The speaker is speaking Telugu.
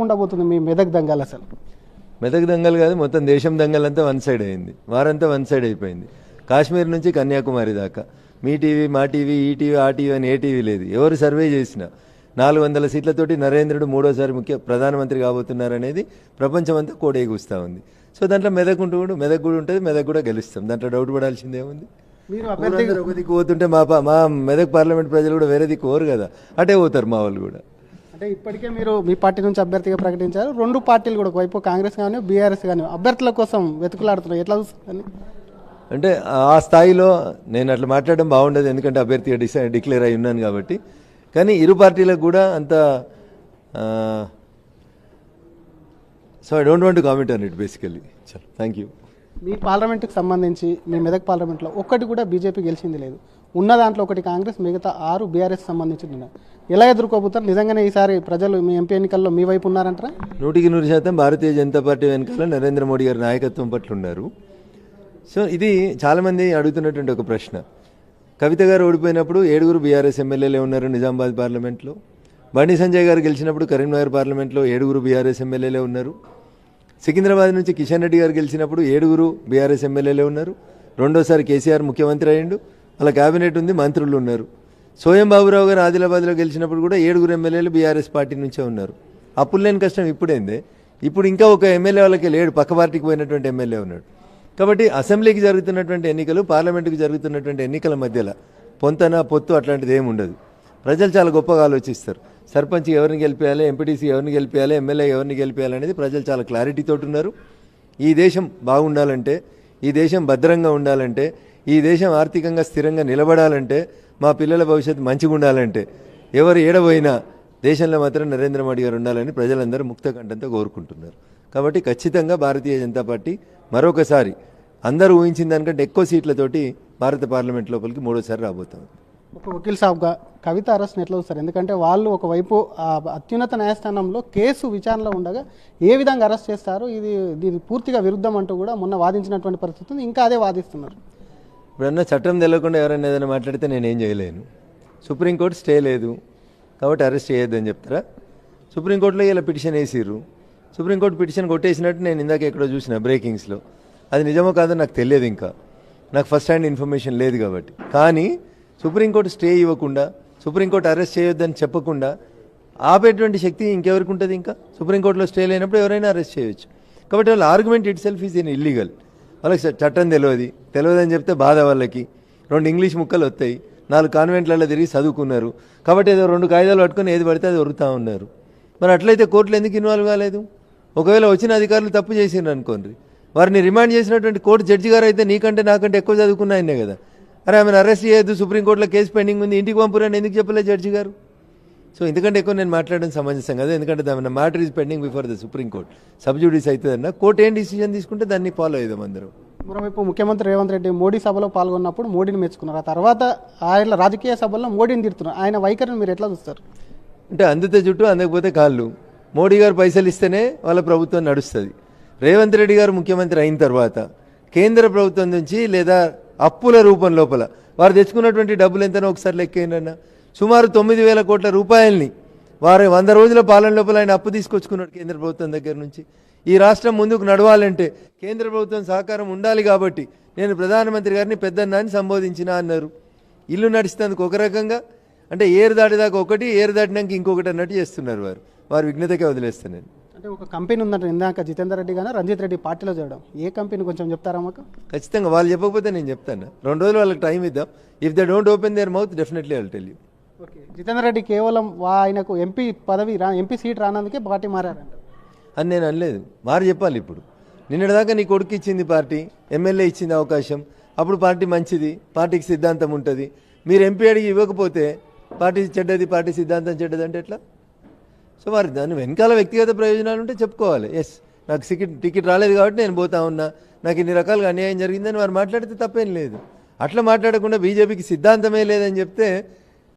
ఉండబోతుంది మీ మెదక్ దంగల్? అసలు మెదక్ దంగల్ కాదు, మొత్తం దేశం దంగల్ అంతా వన్ సైడ్ అయింది. వారంతా వన్ సైడ్ అయిపోయింది. కాశ్మీర్ నుంచి కన్యాకుమారి దాకా మీ టీవీ, మా టీవీ, ఈ టీవీ, ఆ టీవీ అని ఏ టీవీ లేదు. ఎవరు సర్వే చేసినా 400 సీట్లతోటి నరేంద్రుడు మూడోసారి ప్రధానమంత్రి కాబోతున్నారనేది ప్రపంచమంతా కోడేగుస్తూ ఉంది. సో దాంట్లో మెదక్ కూడా ఉంటుంది, మెదక్ కూడా గెలుస్తాం. దాంట్లో డౌట్ పడాల్సిందేముంది? మీరు ఒక దిక్కు పోతుంటే మా మెదక్ పార్లమెంట్ ప్రజలు కూడా వేరే దిక్కు పోరు కదా, అటే పోతారు మా వాళ్ళు కూడా. అంటే ఇప్పటికే మీరు మీ పార్టీ నుంచి అభ్యర్థిగా ప్రకటించారు. రెండు పార్టీలు కూడా ఒకవైపు కాంగ్రెస్ కానీ బీఆర్ఎస్ కానీ అభ్యర్థుల కోసం వెతుకులాడుతున్నారు. ఎట్లా చూస్తుంది? అంటే ఆ స్థాయిలో నేను అట్లా మాట్లాడడం బాగుండదు, ఎందుకంటే అభ్యర్థిగా డిక్లేర్ అయి ఉన్నాను కాబట్టి. కానీ ఇరు పార్టీలకు కూడా అంత so I don't want to comment on it basically. చలో, థ్యాంక్ యూ. మీ పార్లమెంట్కి సంబంధించి మీ మెదక్ పార్లమెంట్లో ఒక్కటి కూడా బీజేపీ గెలిచింది లేదు. ఉన్న దాంట్లో ఒకటి కాంగ్రెస్, మిగతా 6 బీఆర్ఎస్ సంబంధించిన. ఎలా ఎదుర్కోబోతారు? నిజంగానే ఈసారి ప్రజలు మీ ఎంపీ ఎన్నికల్లో మీ వైపు ఉన్నారంటారా? 100% భారతీయ జనతా పార్టీ వెనకాల నరేంద్ర మోడీ గారి నాయకత్వం పట్ల ఉన్నారు. సో ఇది చాలామంది అడుగుతున్నటువంటి ఒక ప్రశ్న. కవిత గారు ఓడిపోయినప్పుడు 7 బీఆర్ఎస్ ఎమ్మెల్యేలే ఉన్నారు నిజామాబాద్ పార్లమెంట్లో. బండి సంజయ్ గారు గెలిచినప్పుడు కరీంనగర్ పార్లమెంట్లో 7 బీఆర్ఎస్ ఎమ్మెల్యేలే ఉన్నారు. సికింద్రాబాద్ నుంచి కిషన్ రెడ్డి గారు గెలిచినప్పుడు 7 బీఆర్ఎస్ ఎమ్మెల్యేలే ఉన్నారు. రెండోసారి కేసీఆర్ ముఖ్యమంత్రి అయ్యిండు, వాళ్ళ క్యాబినెట్ ఉంది, మంత్రులు ఉన్నారు. సోయం బాబురావు గారు ఆదిలాబాద్లో గెలిచినప్పుడు కూడా 7 ఎమ్మెల్యేలు బీఆర్ఎస్ పార్టీ నుంచే ఉన్నారు. అప్పుడు లేని కష్టం ఇప్పుడైందే. ఇప్పుడు ఇంకా ఒక ఎమ్మెల్యే వాళ్ళకి లేడు, పక్క పార్టీకి పోయినటువంటి ఎమ్మెల్యే ఉన్నాడు. కాబట్టి అసెంబ్లీకి జరుగుతున్నటువంటి ఎన్నికలు, పార్లమెంటుకి జరుగుతున్నటువంటి ఎన్నికల మధ్యలో పొత్తు అట్లాంటిది ఏమి ఉండదు. ప్రజలు చాలా గొప్పగా ఆలోచిస్తారు. సర్పంచ్ ఎవరిని గెలిపేయాలి, ఎంపీటీసీ ఎవరిని గెలిపేయాలి, ఎమ్మెల్యే ఎవరిని గెలిపేయాలి అనేది ప్రజలు చాలా క్లారిటీతో ఉన్నారు. ఈ దేశం బాగుండాలంటే, ఈ దేశం భద్రంగా ఉండాలంటే, ఈ దేశం ఆర్థికంగా స్థిరంగా నిలబడాలంటే, మా పిల్లల భవిష్యత్తు మంచిగా ఉండాలంటే ఎవరు ఏడబోయినా దేశంలో మాత్రం నరేంద్ర మోడీ గారు ఉండాలని ప్రజలందరూ ముక్త కంఠంతో కోరుకుంటున్నారు. కాబట్టి ఖచ్చితంగా భారతీయ జనతా పార్టీ మరొకసారి అందరూ ఊహించిన దానికంటే ఎక్కువ సీట్లతోటి భారత పార్లమెంట్ లోపలికి 3వ సారి రాబోతాం. ఒక వకీల్ సాబ్గా కవిత అరెస్ట్ని ఎట్లా చూస్తారు? ఎందుకంటే వాళ్ళు ఒకవైపు అత్యున్నత న్యాయస్థానంలో కేసు విచారణలో ఉండగా ఏ విధంగా అరెస్ట్ చేస్తారు, ఇది పూర్తిగా విరుద్ధం అంటూ కూడా మొన్న వాదించినటువంటి పరిస్థితి ఉంది. ఇంకా అదే వాదిస్తున్నారు. ఇప్పుడన్నా చట్టం తెలియకుండా ఎవరైనా ఏదైనా మాట్లాడితే నేనేం చేయలేను. సుప్రీంకోర్టు స్టే లేదు కాబట్టి అరెస్ట్ చేయొద్దని చెప్తారా? సుప్రీంకోర్టులో ఇలా పిటిషన్ వేసిర్రు. సుప్రీంకోర్టు పిటిషన్ కొట్టేసినట్టు నేను ఇందాక ఎక్కడో చూసిన బ్రేకింగ్స్లో. అది నిజమో కాదో నాకు తెలియదు, ఇంకా నాకు ఫస్ట్ హ్యాండ్ ఇన్ఫర్మేషన్ లేదు కాబట్టి. కానీ సుప్రీంకోర్టు స్టే ఇవ్వకుండా, సుప్రీంకోర్టు అరెస్ట్ చేయొద్దని చెప్పకుండా ఆపేటువంటి శక్తి ఇంకెవరికి ఉంటుంది? ఇంకా సుప్రీంకోర్టులో స్టే లేనప్పుడు ఎవరైనా అరెస్ట్ చేయొచ్చు. కాబట్టి వాళ్ళ argument it self is in illegal. వాళ్ళకి చట్టం తెలియదని చెప్తే బాధ. వాళ్ళకి 2 ఇంగ్లీష్ ముక్కలు వస్తాయి, 4 కాన్వెంట్లలో తిరిగి చదువుకున్నారు కాబట్టి ఏదో 2 కాయిదాలు పట్టుకొని ఏది పడితే అది ఒరుతూ ఉన్నారు. మరి అట్లయితే కోర్టులు ఎందుకు ఇన్వాల్వ్ కాలేదు? ఒకవేళ వచ్చిన అధికారులు తప్పు చేసిండ్రు అనుకోండి, వారిని రిమాండ్ చేసినటువంటి కోర్టు జడ్జి గారు అయితే నీకంటే నాకంటే ఎక్కువ చదువుకున్న ఆయనే కదా. అరే ఆమెను అరెస్ట్ చేయొద్దు, సుప్రీంకోర్టులో కేసు పెండింగ్ ఉంది, ఇంటికి పంపురని ఎందుకు చెప్పలేదు జడ్జి గారు? సో ఎందుకంటే ఎక్కువ నేను మాట్లాడడం సమంజసం కదా, ఎందుకంటే దాని matter is pending before the supreme court. Sub judice అవుతుందన్న కోర్టు ఏం డిసిజన్ తీసుకుంటే దాన్ని ఫాలో అయ్యాం అందరం. మరోవైపు ముఖ్యమంత్రి రేవంత్ రెడ్డి మోడీ సభలో పాల్గొన్నప్పుడు మోడీని మెచ్చుకున్నారు. ఆ తర్వాత ఆయన రాజకీయ సభల్లో మోడీని తిడుతున్నారు. ఆయన వైఖరిని మీరు ఎట్లా చూస్తారు? అంటే అందితే జుట్టు, అందకపోతే కాళ్ళు. మోడీ గారు పైసలు ఇస్తేనే వాళ్ళ ప్రభుత్వం నడుస్తుంది. రేవంత్ రెడ్డి గారు ముఖ్యమంత్రి అయిన తర్వాత కేంద్ర ప్రభుత్వం నుంచి లేదా అప్పుల రూపం లోపల వారు తెచ్చుకున్నటువంటి డబ్బులు ఎంతనో ఒకసారి లెక్కేయండి. సుమారు 9,000 కోట్ల రూపాయలని వారు 100 రోజుల పాలన లోపల ఆయన అప్పు తీసుకొచ్చుకున్నాడు కేంద్ర ప్రభుత్వం దగ్గర నుంచి. ఈ రాష్ట్రం ముందుకు నడవాలంటే కేంద్ర ప్రభుత్వం సహకారం ఉండాలి కాబట్టి నేను ప్రధానమంత్రి గారిని పెద్దన్నాన్ని సంబోధించిన అన్నారు. ఇల్లు నడిస్తేందుకు ఒక రకంగా, అంటే ఏరు దాటిదాకా ఒకటి, ఏరు దాటినాక ఇంకొకటి అన్నట్టు చేస్తున్నారు. వారు విఘ్నతకే వదిలేస్తాను నేను. అంటే ఒక కంపెనీ ఉందంటే ఇందాక జితేందర్ రెడ్డి కానీ రంజిత్ రెడ్డి పార్టీలో చేయడం, ఏ కంపెనీ కొంచెం చెప్తారా మాకు? ఖచ్చితంగా వాళ్ళు చెప్పకపోతే నేను చెప్తాను. 2 రోజులు వాళ్ళకి టైం ఇద్దాం. If they don't open their mouth definitely I will tell you. Okay, Jitender Reddy కేవలం ఆయనకు ఎంపీ సీట్ రానందుకే పార్టీ మారారంట అని నేను అనలేదు. వారు చెప్పాలి. ఇప్పుడు నిన్నటిదాకా నీ కొడుకు ఇచ్చింది పార్టీ, ఎమ్మెల్యే ఇచ్చింది అవకాశం, అప్పుడు పార్టీ మంచిది, పార్టీకి సిద్ధాంతం ఉంటుంది. మీరు ఎంపీ అడిగి ఇవ్వకపోతే పార్టీ చెడ్డది, పార్టీ సిద్ధాంతం చెడ్డది అంటే ఎట్లా? సో వారు దాని వెనకాల వ్యక్తిగత ప్రయోజనాలు ఉంటే చెప్పుకోవాలి. ఎస్, నాకు టికెట్ రాలేదు కాబట్టి నేను పోతా ఉన్నా, నాకు ఇన్ని రకాలుగా అన్యాయం జరిగిందని వారు మాట్లాడితే తప్పేం లేదు. అట్లా మాట్లాడకుండా బీజేపీకి సిద్ధాంతమే లేదని చెప్తే